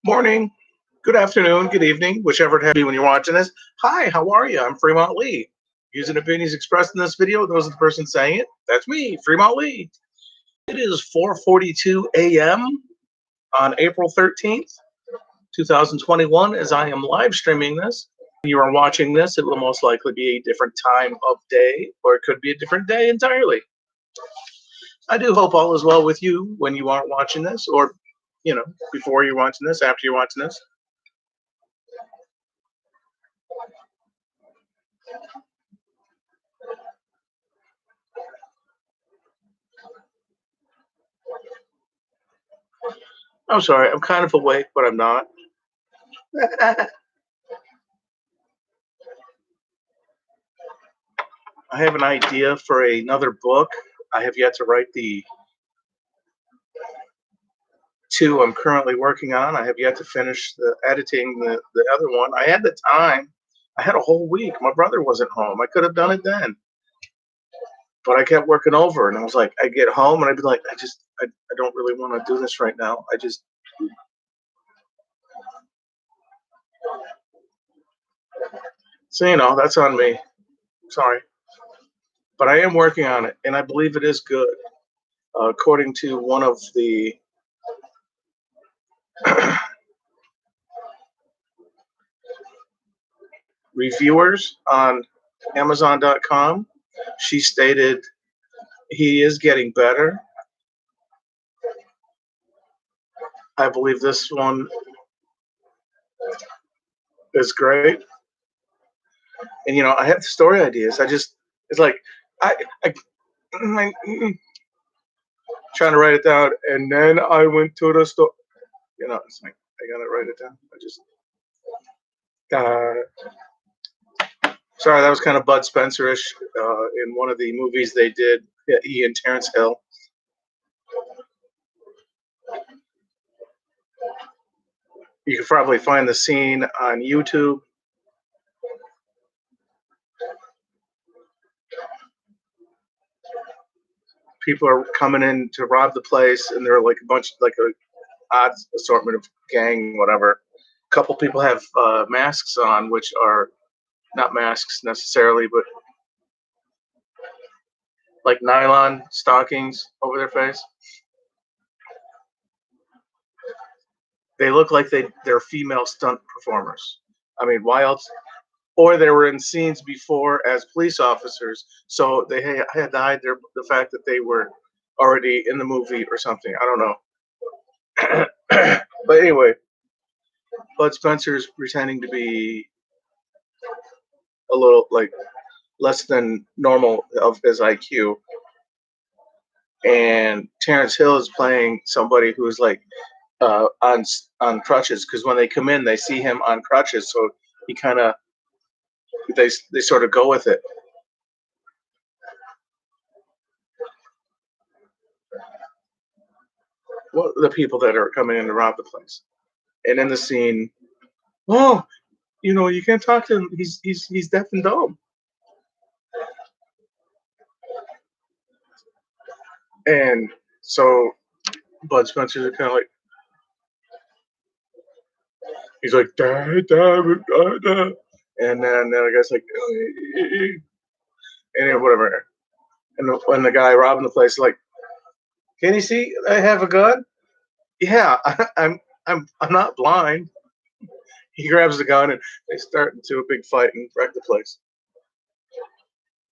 Morning, good afternoon, good evening, whichever it has to be when you're watching this. Hi, how are you? I'm Fremont Lee. Views and opinions expressed in this video, those are the person saying it. That's me, Fremont Lee. It is 4:42 a.m. on April 13th, 2021, as I am live streaming this. When you are watching this, it will most likely be a different time of day, or it could be a different day entirely. I do hope all is well with you when you aren't watching this, or, before you're watching this, after you're watching this. I'm sorry, I'm kind of awake, but I'm not. I have an idea for another book. I have yet to write the two I'm currently working on. I have yet to finish the editing the other one. I had the time. I had a whole week. My brother wasn't home. I could have done it then. But I kept working over, and I was like, I'd get home, and I'd be like, I don't really want to do this right now. So, that's on me. Sorry. But I am working on it, and I believe it is good. According to one of the reviewers on Amazon.com, she stated he is getting better. I believe this one is great. And I have story ideas. It's like I'm trying to write it down, and then I went to the store. It's like I gotta write it down. Sorry, that was kind of Bud Spencer-ish in one of the movies they did. Yeah, he and Terrence Hill. You can probably find the scene on YouTube. People are coming in to rob the place, and they're like a odd assortment of gang, whatever. A couple people have masks on, which are not masks necessarily, but like nylon stockings over their face. They look like they're female stunt performers. I mean, why else? Or they were in scenes before as police officers, so they had to hide the fact that they were already in the movie or something. I don't know. But anyway, Bud Spencer's pretending to be a little like less than normal of his IQ, and Terrence Hill is playing somebody who's like on crutches, because when they come in, they see him on crutches, so he kind of they sort of go with it. Well, the people that are coming in to rob the place, and in the scene, oh, you can't talk to him. He's deaf and dumb. And so Bud Spencer's kind of like, he's like, Dad, Dad. And then the guy's like, and then whatever. And when the guy robbing the place is like, can you see I have a gun? Yeah, I'm not blind. He grabs the gun, and they start into a big fight and wreck the place.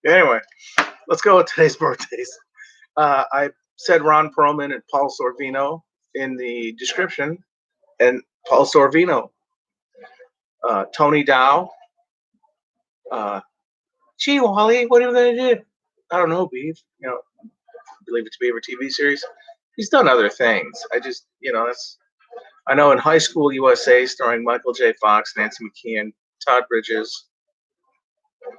Anyway, let's go with today's birthdays. I said Ron Perlman and Paul Sorvino in the description, and Paul Sorvino, Tony Dow. Gee, Wally, what are you going to do? I don't know, Beef. Believe It to Beaver TV series. He's done other things. I know in High School USA, starring Michael J. Fox, Nancy McKeon, Todd Bridges, a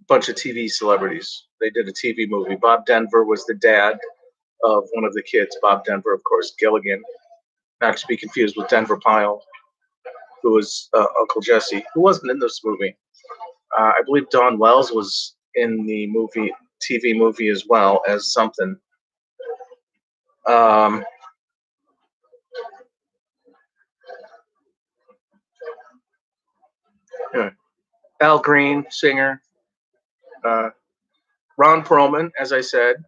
bunch of TV celebrities. They did a TV movie. Bob Denver was the dad of one of the kids. Bob Denver, of course, Gilligan, not to be confused with Denver Pyle, who was Uncle Jesse, who wasn't in this movie. I believe Dawn Wells was in the TV movie as well as something. Yeah. Al Green, singer. Uh, Ron Perlman, as I said.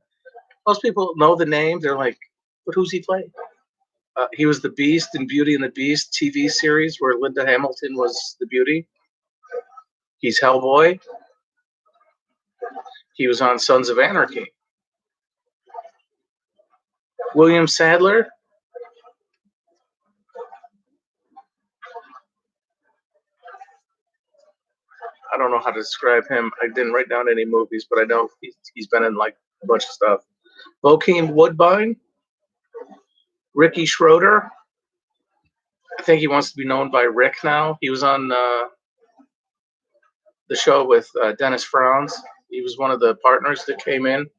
Most people know the name. They're like, but who's he playing? He was the Beast in Beauty and the Beast TV series where Linda Hamilton was the Beauty. He's Hellboy. He was on Sons of Anarchy. William Sadler. I don't know how to describe him. I didn't write down any movies, but I know he's been in like a bunch of stuff. Bokeem Woodbine. Ricky Schroeder. I think he wants to be known by Rick now. He was on the show with Dennis Franz. He was one of the partners that came in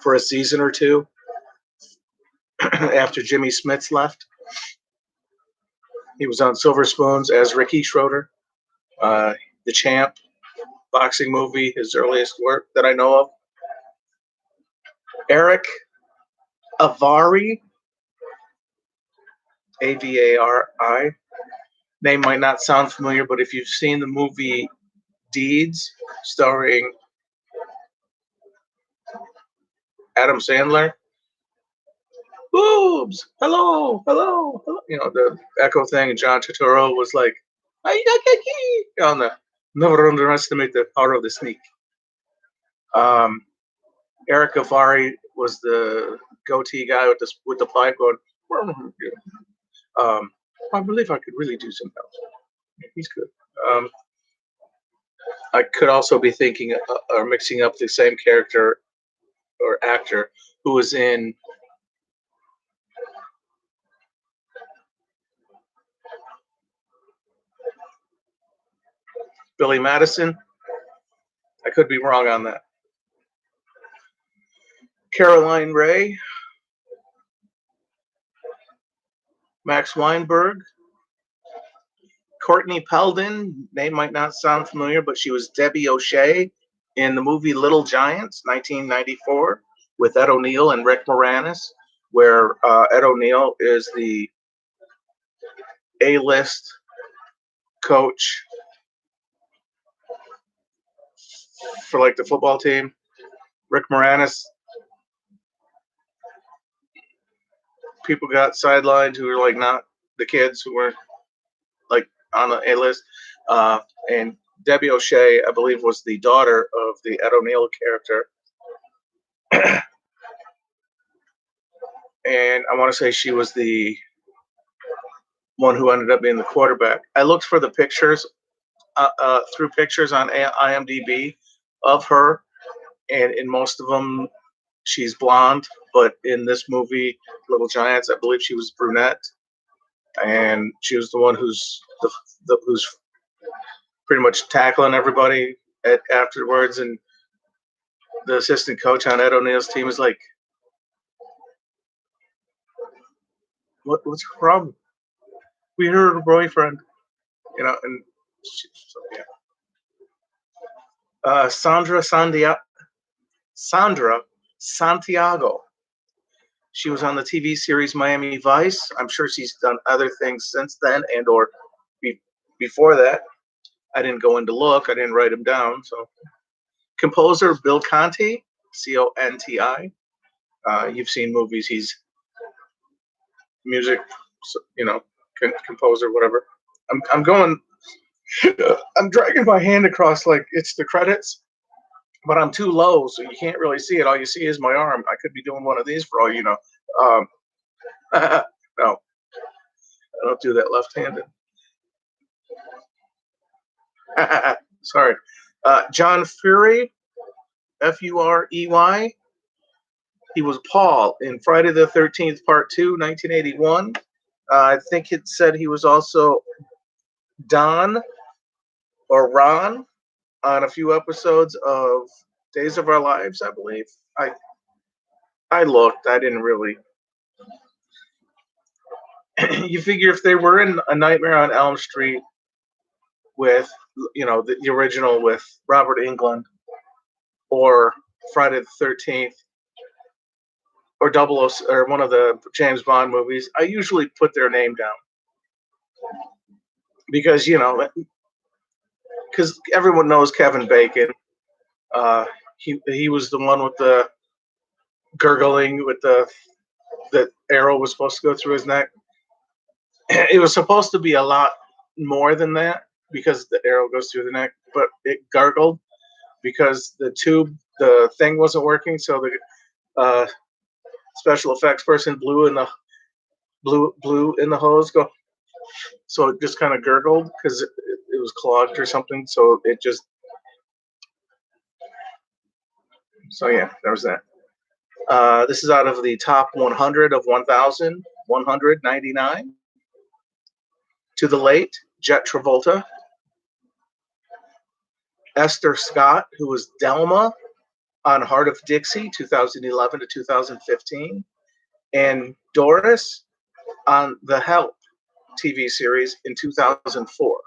for a season or two after Jimmy Smits left. He was on Silver Spoons as Ricky Schroeder. The Champ boxing movie, his earliest work that I know of. Eric Avari, Avari. Name might not sound familiar, but if you've seen the movie Deeds, starring Adam Sandler, boobs, hello, hello, hello. You know, the echo thing, and John Turturro was like, on the never underestimate the power of the sneak. Eric Avari was the goatee guy with the pipe going. I believe I could really do some else. He's good. I could also be thinking or mixing up the same character or actor who was in Billy Madison. I could be wrong on that. Caroline Ray, Max Weinberg, Courtney Peldon. Name might not sound familiar, but she was Debbie O'Shea in the movie Little Giants, 1994, with Ed O'Neill and Rick Moranis, where Ed O'Neill is the A-list coach for like the football team. Rick Moranis, people got sidelined who were like not the kids who were like on the A-list. And Debbie O'Shea, I believe, was the daughter of the Ed O'Neill character. And I want to say she was the one who ended up being the quarterback. I looked for the pictures through pictures on IMDb of her, and in most of them, she's blonde. But in this movie, Little Giants, I believe she was brunette, and she was the one who's who's pretty much tackling everybody afterwards. And the assistant coach on Ed O'Neill's team is like, "What's her problem? We heard her boyfriend, you know." And so, yeah. Sandra Santiago. She was on the TV series Miami Vice. I'm sure she's done other things since then and or before that. I didn't go in to look. I didn't write them down. So, composer Bill Conti, Conti. You've seen movies. He's music, composer, whatever. I'm going. I'm dragging my hand across like it's the credits, but I'm too low, so you can't really see it. All you see is my arm. I could be doing one of these for all you know. No, I don't do that left-handed. Sorry. John Fury, Furey. He was Paul in Friday the 13th, Part 2, 1981. I think it said he was also Don or Ron on a few episodes of Days of Our Lives, I believe. I looked. I didn't really. You figure if they were in A Nightmare on Elm Street with, the original with Robert Englund, or Friday the 13th, or or one of the James Bond movies, I usually put their name down. because because everyone knows Kevin Bacon. He was the one with the gurgling with the arrow was supposed to go through his neck. It was supposed to be a lot more than that because the arrow goes through the neck, but it gargled because the thing wasn't working. So the special effects person blew in the hose. So it just kind of gurgled because it was clogged or something. So it just. So yeah, there was that. This is out of the top 100 of 1,199. To the late, Jet Travolta. Esther Scott, who was Delma on Heart of Dixie, 2011 to 2015. And Doris on The Help TV series in 2004.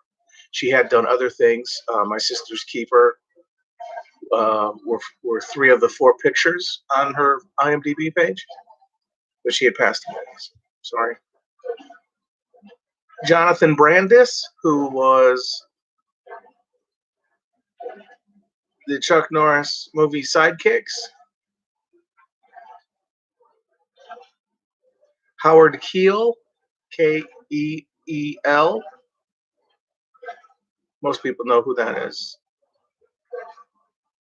She had done other things. My Sister's Keeper were 3 of the 4 pictures on her IMDb page, but she had passed away. Sorry. Jonathan Brandis, who was the Chuck Norris movie Sidekicks. Howard Keel, Keel. Most people know who that is,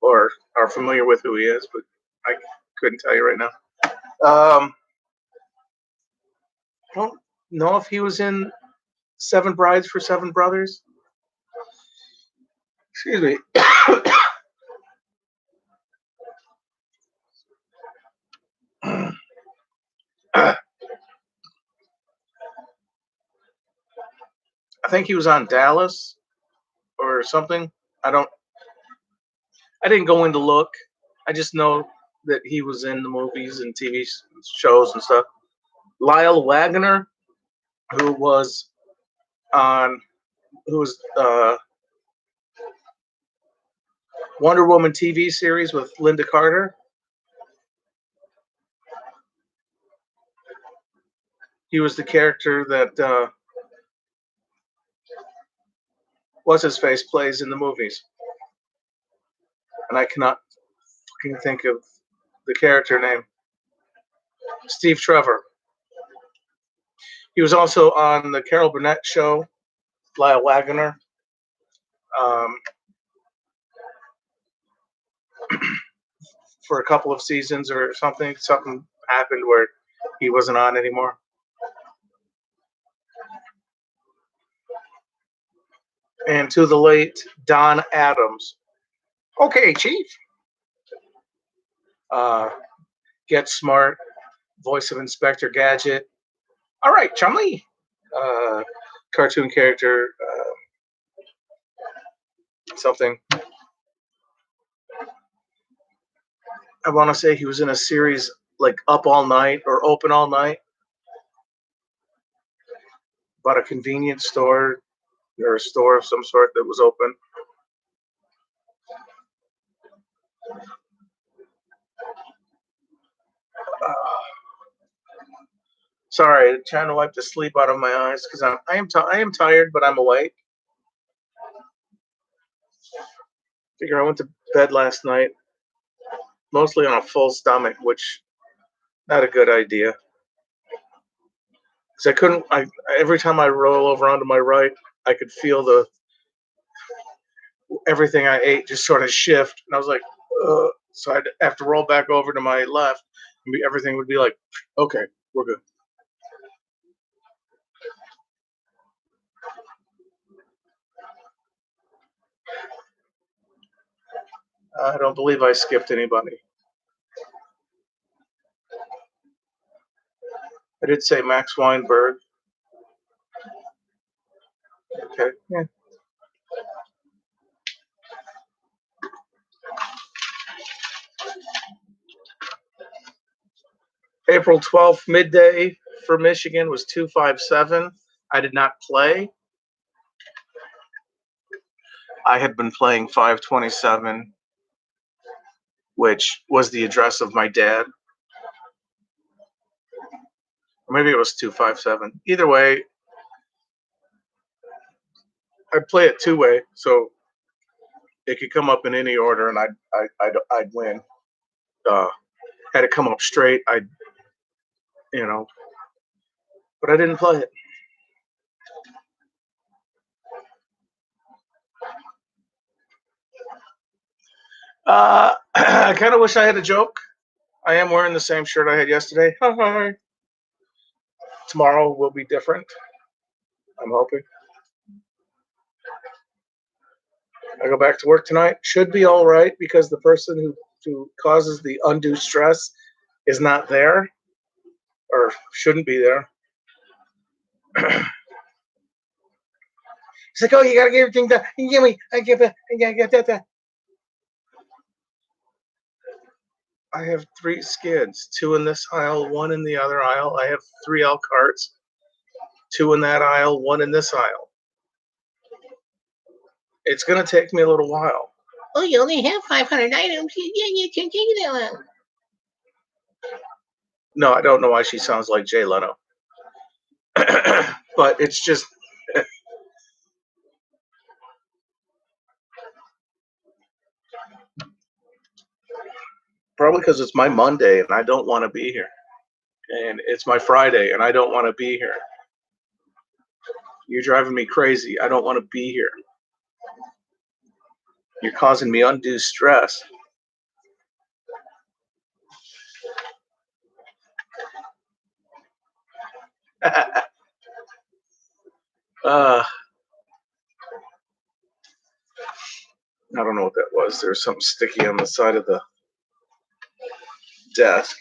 or are familiar with who he is, but I couldn't tell you right now. I don't know if he was in Seven Brides for Seven Brothers. Excuse me. I think he was on Dallas or something. I didn't go in to look. I just know that he was in the movies and TV shows and stuff. Lyle Wagner, who was Wonder Woman TV series with Linda Carter. He was the character that what's his face plays in the movies, and I cannot fucking think of the character name. Steve Trevor. He was also on the Carol Burnett show, Lyle Wagner. For a couple of seasons or something. Something happened where he wasn't on anymore. And to the late Don Adams. Okay, Chief. Get Smart, voice of Inspector Gadget. All right, Chumley. Cartoon character, something. I want to say he was in a series like Up All Night or Open All Night about a convenience store or a store of some sort that was open. Sorry, trying to wipe the sleep out of my eyes because I am tired, but I'm awake. Figure I went to bed last night mostly on a full stomach, which not a good idea. Because I couldn't. Every time I roll over onto my right, I could feel everything I ate just sort of shift, and I was like, ugh. So I'd have to roll back over to my left, and everything would be like, okay, we're good. I don't believe I skipped anybody. I did say Max Weinberg. Okay, yeah. April 12th, midday for Michigan was 257. I did not play. I had been playing 527, which was the address of my dad. Or maybe it was 257. Either way, I'd play it two-way, so it could come up in any order, and I'd win. Had it come up straight, but I didn't play it. I kind of wish I had a joke. I am wearing the same shirt I had yesterday. Tomorrow will be different. I'm hoping. I go back to work tonight. Should be all right because the person who causes the undue stress is not there or shouldn't be there. He's like, "Oh, you gotta get everything done. You give me, I give it, I gotta get that. I have 3 skids, 2 in this aisle, 1 in the other aisle. I have 3 L carts, 2 in that aisle, 1 in this aisle. It's gonna take me a little while. Oh, you only have 500 items. You can take that long. No, I don't know why she sounds like Jay Leno. But it's just probably because it's my Monday and I don't want to be here. And it's my Friday and I don't want to be here. You're driving me crazy. I don't want to be here. You're causing me undue stress. I don't know what that was. There's something sticky on the side of the desk.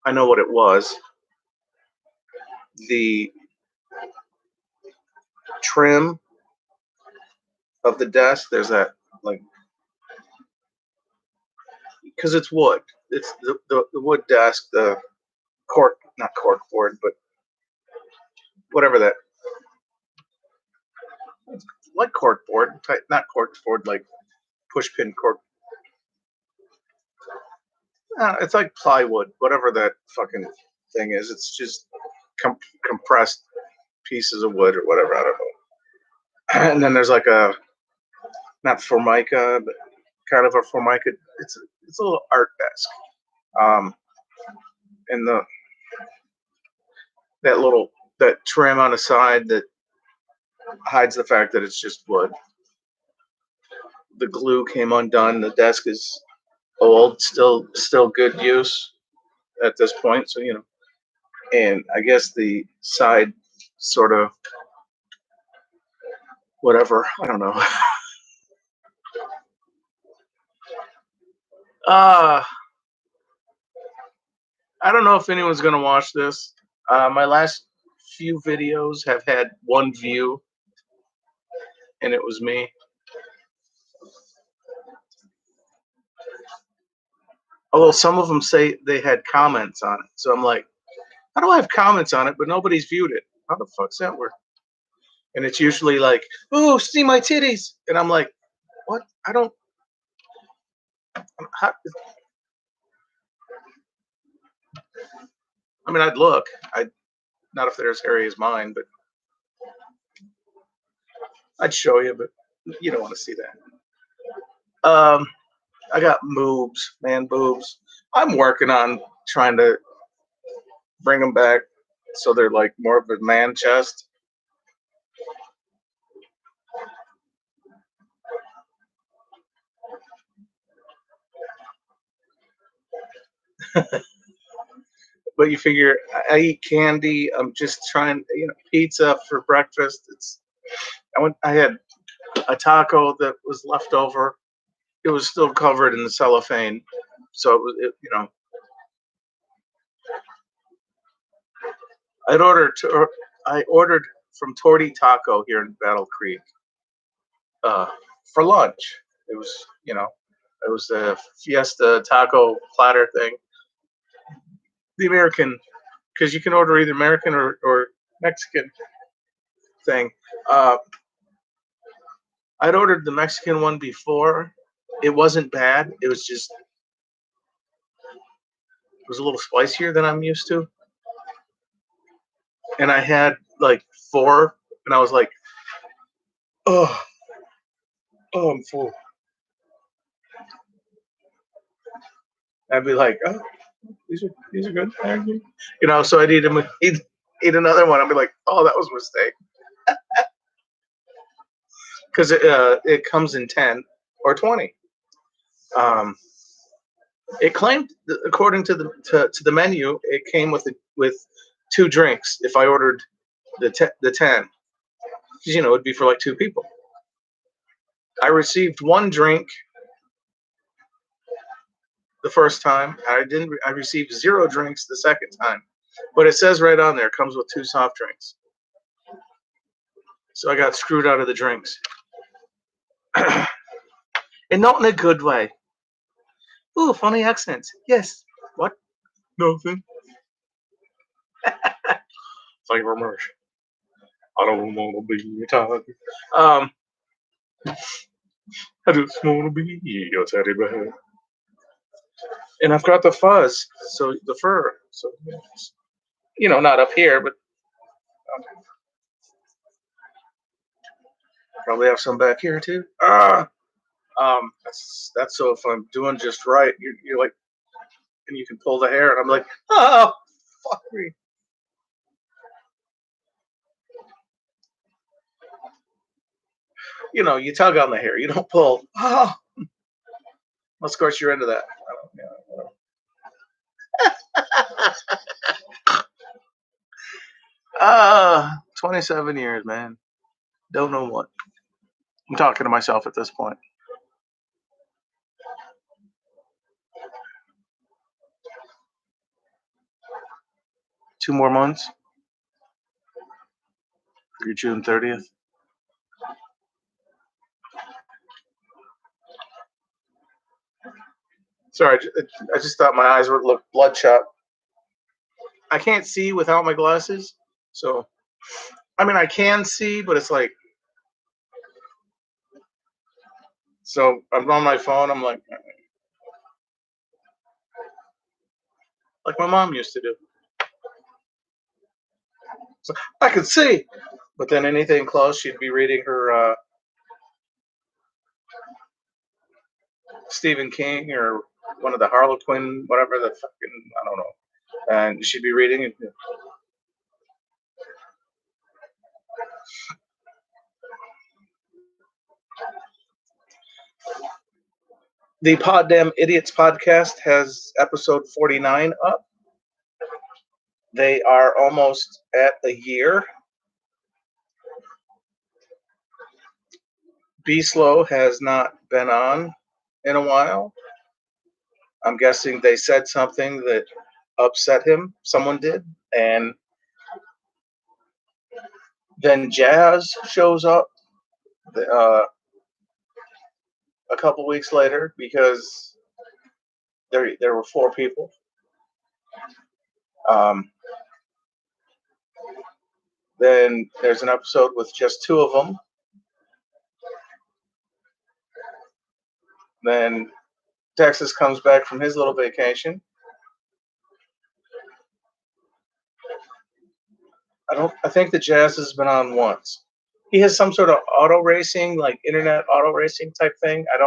I know what it was. The trim of the desk, there's that, like, because it's wood. It's the wood desk, the not cork board, but whatever that, like cork board, not cork board, like push pin cork. It's like plywood, whatever that fucking thing is. It's just compressed pieces of wood or whatever. I don't know. And then there's like a, not formica, but kind of a formica. It's a little art desk. And that trim on the side that hides the fact that it's just wood. The glue came undone. The desk is old, still good use at this point. So and I guess the side sort of whatever. I don't know. I don't know if anyone's gonna watch this. My last few videos have had 1 view, and it was me. Although some of them say they had comments on it, so I'm like, how do I have comments on it but nobody's viewed it? How the fuck's that work? And it's usually like, "Oh, see my titties," and I'm like, what? I don't. How, I mean, I'd look. Not if they're as hairy as mine, but I'd show you. But you don't want to see that. I got boobs, man, boobs. I'm working on trying to bring them back so they're like more of a man chest. But you figure I eat candy. I'm just trying, pizza for breakfast. I had a taco that was left over. It was still covered in the cellophane, so it was, I ordered from Torty Taco here in Battle Creek for lunch. It was a Fiesta taco platter thing. The American, because you can order either American or Mexican thing. I'd ordered the Mexican one before. It wasn't bad. It was a little spicier than I'm used to. and I had like 4, and I was like, oh, I'm full. I'd be like, oh, these are good. So I'd eat another one. I'd be like, oh, that was a mistake, because it comes in 10 or 20. It claimed, according to the menu, it came with 2 drinks if I ordered the 10, because it'd be for like 2 people. I received 1 drink the first time. I received 0 drinks the second time, but it says right on there, it comes with 2 soft drinks. So I got screwed out of the drinks, and not in a good way. Ooh, funny accents. Yes. What? Nothing. Thank you very much. I don't want to be your tiger. I just want to be your teddy bear. And I've got the fuzz, so the fur. So, not up here, but probably have some back here too. That's so if I'm doing just right, you're like, and you can pull the hair, and I'm like, oh, fuck me. You tug on the hair, you don't pull. Oh, of course you're into that. 27 years, man. Don't know what. I'm talking to myself at this point. Two more months. You're June 30th. Sorry, I just thought my eyes would look bloodshot. I can't see without my glasses, so I can see, but it's like, so I'm on my phone. I'm like my mom used to do. So I could see, but then anything close, she'd be reading her Stephen King or one of the Harlequin, whatever the fucking, I don't know, and she'd be reading it. The Poddamn Idiots podcast has episode 49 up. They are almost at a year. B Slow has not been on in a while. I'm guessing they said something that upset him. Someone did. And then Jazz shows up a couple weeks later because there were 4 people. Then there's an episode with just 2 of them. Then Texas comes back from his little vacation. I think the Jazz has been on once. He has some sort of auto racing, like internet auto racing type thing. I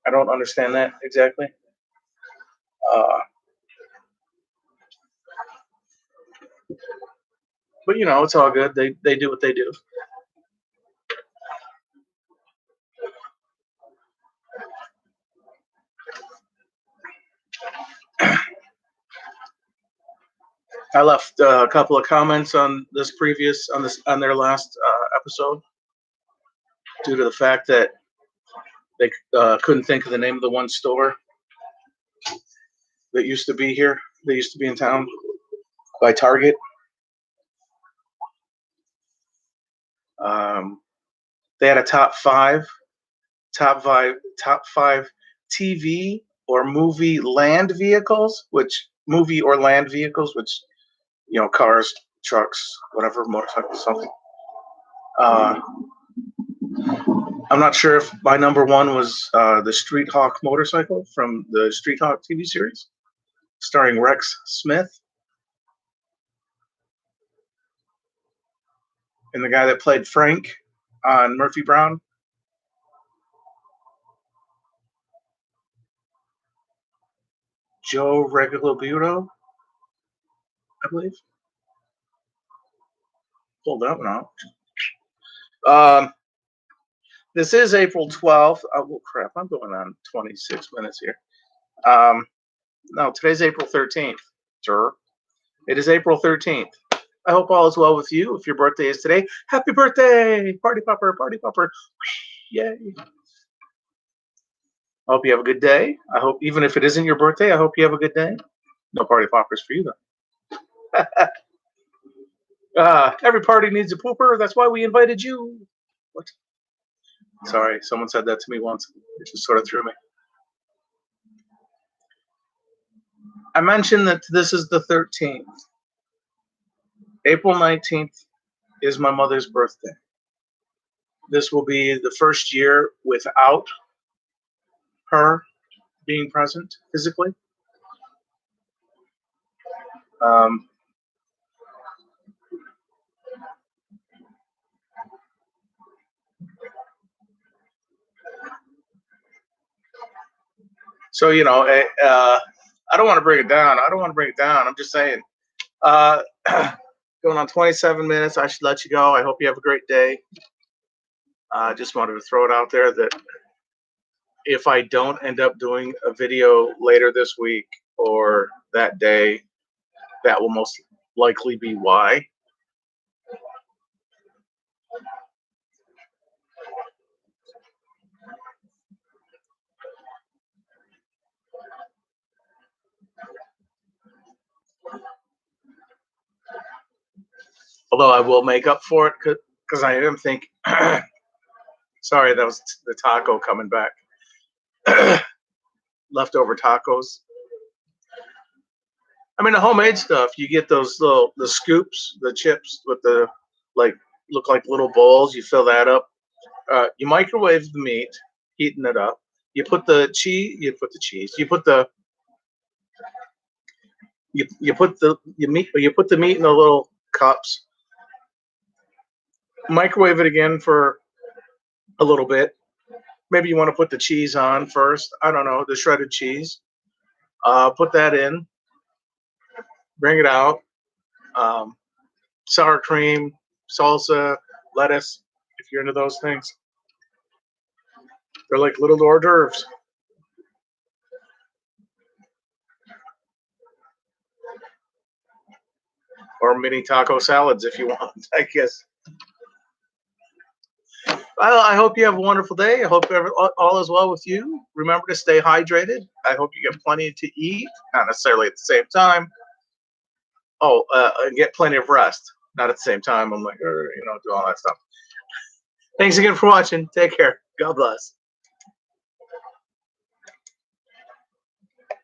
don't understand that exactly. But it's all good. They do what they do. I left a couple of comments on on their last episode due to the fact that they couldn't think of the name of the one store that used to be here. They used to be in town by Target. They had a top five TV or movie land vehicles, which cars, trucks, whatever, motorcycles, something. I'm not sure if my number 1 was the Street Hawk motorcycle from the Street Hawk TV series. starring Rex Smith and the guy that played Frank on Murphy Brown. Joe Regalobuto, I believe. Pull that one out. This is April 12th. Oh, crap. I'm going on 26 minutes here. No, today's April 13th. Sure. It is April 13th. I hope all is well with you. If your birthday is today, happy birthday! Party popper, party popper. Yay. I hope you have a good day. I hope, even if it isn't your birthday, I hope you have a good day. No party poppers for you, though. Every party needs a pooper. That's why we invited you. What? Sorry, someone said that to me once. It just sort of threw me. I mentioned that this is the 13th. April 19th is my mother's birthday. This will be the first year without her being present physically. So, you know, I don't want to bring it down. I'm just saying, going on 27 minutes, I should let you go. I hope you have a great day. I just wanted to throw it out there that if I don't end up doing a video later this week or that day, that will most likely be why. Although I will make up for it because I am thinking. Sorry, that was the taco coming back. Leftover tacos. I mean, the homemade stuff. You get those the scoops, the chips with the look like little bowls. You fill that up. You microwave the meat, heating it up. You put the cheese. You put the meat in the little cups. Microwave it again for a little bit. Maybe you want to put the cheese on first. I don't know, the shredded cheese. Put that in. Bring it out. Sour cream, salsa, lettuce, if you're into those things. They're like little hors d'oeuvres. Or mini taco salads if you want, I guess. I hope you have a wonderful day. I hope all is well with you. Remember to stay hydrated. I hope you get plenty to eat, not necessarily at the same time. Oh, and get plenty of rest, not at the same time. I'm like, do all that stuff. Thanks again for watching. Take care. God bless.